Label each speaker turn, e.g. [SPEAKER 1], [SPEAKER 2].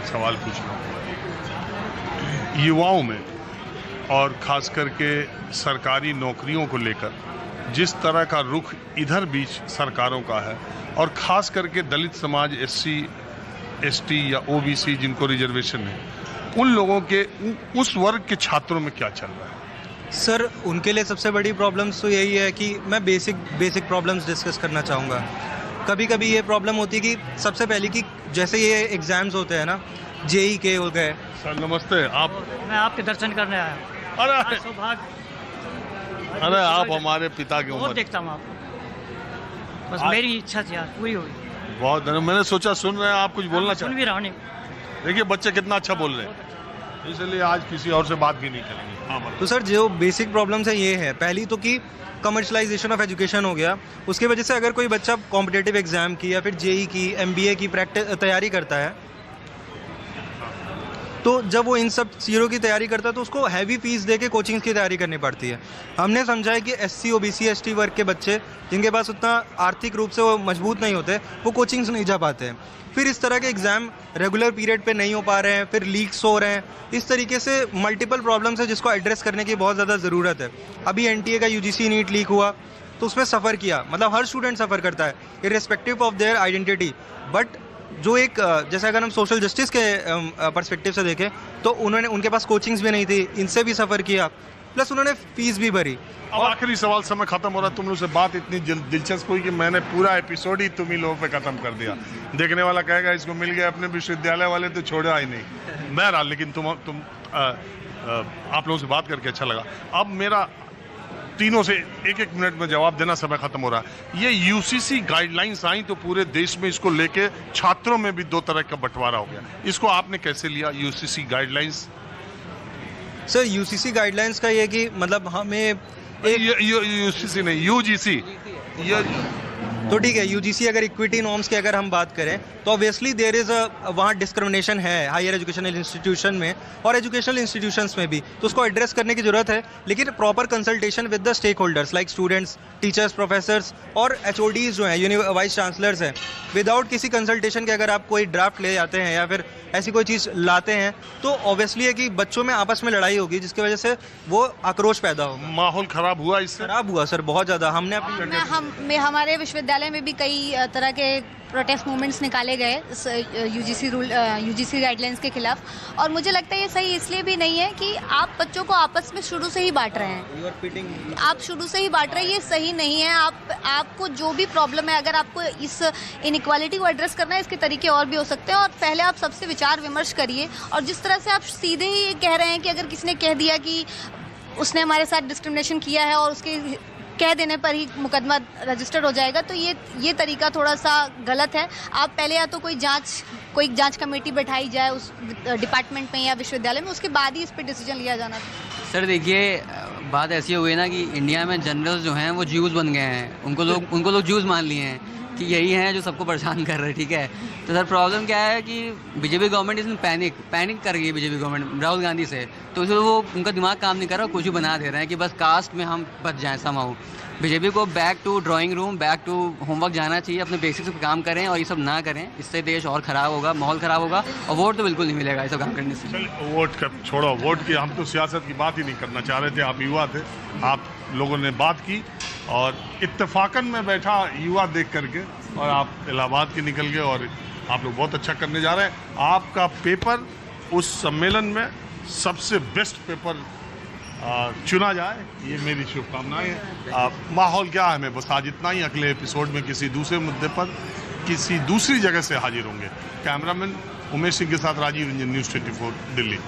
[SPEAKER 1] सवाल पूछना है। युवाओं में और ख़ास करके सरकारी नौकरियों को लेकर जिस तरह का रुख इधर बीच सरकारों का है, और ख़ास करके दलित समाज, SC, ST या OBC जिनको रिजर्वेशन है, उन लोगों के उस वर्ग के छात्रों में क्या चल रहा है?
[SPEAKER 2] सर, उनके लिए सबसे बड़ी प्रॉब्लम्स तो यही है कि मैं बेसिक प्रॉब्लम्स डिस्कस करना चाहूँगा। कभी कभी ये प्रॉब्लम होती है कि सबसे पहले कि जैसे ये एग्ज़ाम्स होते हैं ना, JEE के हो गए।
[SPEAKER 1] सर नमस्ते।
[SPEAKER 3] मैं आपके दर्शन करने आया हूँ।
[SPEAKER 1] अरे
[SPEAKER 3] सौभाग्य,
[SPEAKER 1] अरे आप हमारे पिता की
[SPEAKER 3] बहुत
[SPEAKER 1] उम्र।
[SPEAKER 3] देखता हूँ आपको, बस मेरी इच्छा थी यार, पूरी हुई।
[SPEAKER 1] बहुत धन्यवाद। मैंने सोचा सुन रहे हैं आप, कुछ बोलना
[SPEAKER 3] सुन
[SPEAKER 1] चाहते
[SPEAKER 3] भी रहा हूँ। नहीं,
[SPEAKER 1] हैं? देखिए बच्चे कितना अच्छा बोल रहे हैं, इसलिए आज किसी और से बात भी नहीं करेंगे। हाँ
[SPEAKER 2] तो सर, जो बेसिक प्रॉब्लम्स है ये है, पहली तो कि कमर्शलाइजेशन ऑफ एजुकेशन हो गया। उसकी वजह से अगर कोई बच्चा कॉम्पिटिटिव एग्ज़ाम की या फिर JEE की, MBA की तैयारी करता है, तो जब वो इन सब चीज़ों की तैयारी करता है तो उसको हैवी फीस दे के कोचिंग्स की तैयारी करनी पड़ती है। हमने समझा है कि SC, OBC, ST वर्ग के बच्चे जिनके पास उतना आर्थिक रूप से वो मजबूत नहीं होते, वो कोचिंग्स नहीं जा पाते हैं। फिर इस तरह के एग्ज़ाम रेगुलर पीरियड पे नहीं हो पा रहे हैं, फिर लीक्स हो रहे हैं। इस तरीके से मल्टीपल प्रॉब्लम्स है जिसको एड्रेस करने की बहुत ज़्यादा ज़रूरत है। अभी NTA का UGC नीट लीक हुआ तो उसमें सफ़र किया, मतलब हर स्टूडेंट सफ़र करता है irrespective of their identity. But जो एक जैसे अगर हम सोशल जस्टिस के पर्सपेक्टिव से देखें तो उनके पास कोचिंग्स भी नहीं थी, इनसे भी सफ़र किया, प्लस उन्होंने फीस भी भरी।
[SPEAKER 1] अब आखिरी सवाल, समय खत्म हो रहा है। तुम लोग से बात इतनी दिलचस्प हुई कि मैंने पूरा एपिसोड ही तुम ही लोगों पे खत्म कर दिया। देखने वाला कहेगा इसको मिल गया, अपने विश्वविद्यालय वाले तो छोड़ा ही नहीं। बहरहाल, लेकिन आप लोगों से बात करके अच्छा लगा। अब मेरा तीनों से एक मिनट में जवाब देना, समय खत्म हो रहा है। ये UCC गाइडलाइंस आई तो पूरे देश में इसको लेके छात्रों में भी दो तरह का बंटवारा हो गया। इसको आपने कैसे लिया, UCC guidelines?
[SPEAKER 2] Sir, UCC guidelines का ये कि मतलब हमें
[SPEAKER 1] UCC नहीं, UGC।
[SPEAKER 2] तो ठीक है, UGC अगर इक्विटी नॉर्म्स की अगर हम बात करें तो ऑब्वियसली देयर इज़ वहाँ डिस्क्रिमिनेशन है हायर एजुकेशनल इंस्टीट्यूशन में और एजुकेशनल इंस्टीट्यूशंस में भी, तो उसको एड्रेस करने की ज़रूरत है। लेकिन proper consultation with the stakeholders like students, teachers, professors और HODs जो हैं, वाइस चांसलर्स हैं, विदाउट किसी कंसल्टेशन के अगर आप कोई ड्राफ्ट ले जाते हैं या फिर ऐसी कोई चीज़ लाते हैं तो ऑब्वियसली है कि बच्चों में आपस में लड़ाई होगी, जिसकी वजह से वो आक्रोश पैदा होगा।
[SPEAKER 1] माहौल खराब हुआ, इससे
[SPEAKER 2] खराब हुआ सर, बहुत ज़्यादा। हमने अपनी
[SPEAKER 4] हमारे विश्वविद्यालय में भी कई तरह के प्रोटेस्ट मूवमेंट्स निकाले गए UGC गाइडलाइंस के खिलाफ, और मुझे लगता है ये सही इसलिए भी नहीं है कि आप बच्चों को आपस में शुरू से ही बांट रहे हैं। आप शुरू से ही बांट रहे हैं, ये सही नहीं है। आपको जो भी प्रॉब्लम है, अगर आपको इस इनइक्वालिटी को एड्रेस करना है, इसके तरीके और भी हो सकते हैं। और पहले आप सबसे विचार विमर्श करिए। और जिस तरह से आप सीधे ही ये कह रहे हैं कि अगर किसी ने कह दिया कि उसने हमारे साथ डिस्क्रिमिनेशन किया है और उसके कह देने पर ही मुकदमा रजिस्टर्ड हो जाएगा, तो ये तरीका थोड़ा सा गलत है। आप पहले या तो कोई जांच कमेटी बैठाई जाए उस डिपार्टमेंट में या विश्वविद्यालय में, उसके बाद ही इस पर डिसीजन लिया जाना चाहिए।
[SPEAKER 5] सर देखिए, बात ऐसी हुई ना कि इंडिया में जनरल्स जो हैं वो ज्यूज़ बन गए हैं। उनको लोग ज्यूज़ मान लिए हैं कि यही हैं जो सबको परेशान कर रहे हैं, ठीक है। तो सर प्रॉब्लम क्या है कि बीजेपी गवर्नमेंट इसमें पैनिक कर गई है। बीजेपी गवर्नमेंट राहुल गांधी से, तो इसलिए वो उनका दिमाग काम नहीं कर रहा, कुछ भी बना दे रहे हैं कि बस कास्ट में हम बच जाएं समाउ। बीजेपी को back to drawing room, back to homework जाना चाहिए, अपने बेसिक्स पे काम करें और ये सब ना करें। इससे देश और ख़राब होगा, माहौल ख़राब होगा और वोट तो बिल्कुल नहीं मिलेगा ये सब काम करने से।
[SPEAKER 1] वोट का छोड़ो, वोट की हम तो सियासत की बात ही नहीं करना चाह रहे थे। आप युवा थे, आप लोगों ने बात की और इत्तेफाकन में बैठा युवा देख करके, और आप इलाहाबाद के निकल गए और आप लोग बहुत अच्छा करने जा रहे हैं। आपका पेपर उस सम्मेलन में सबसे बेस्ट पेपर चुना जाए, ये मेरी शुभकामनाएं हैं। माहौल क्या है, मैं बस आज इतना ही। अगले एपिसोड में किसी दूसरे मुद्दे पर किसी दूसरी जगह से हाजिर होंगे। कैमरामैन उमेश सिंह के साथ राजीव रंजन, न्यूज़ 24 दिल्ली।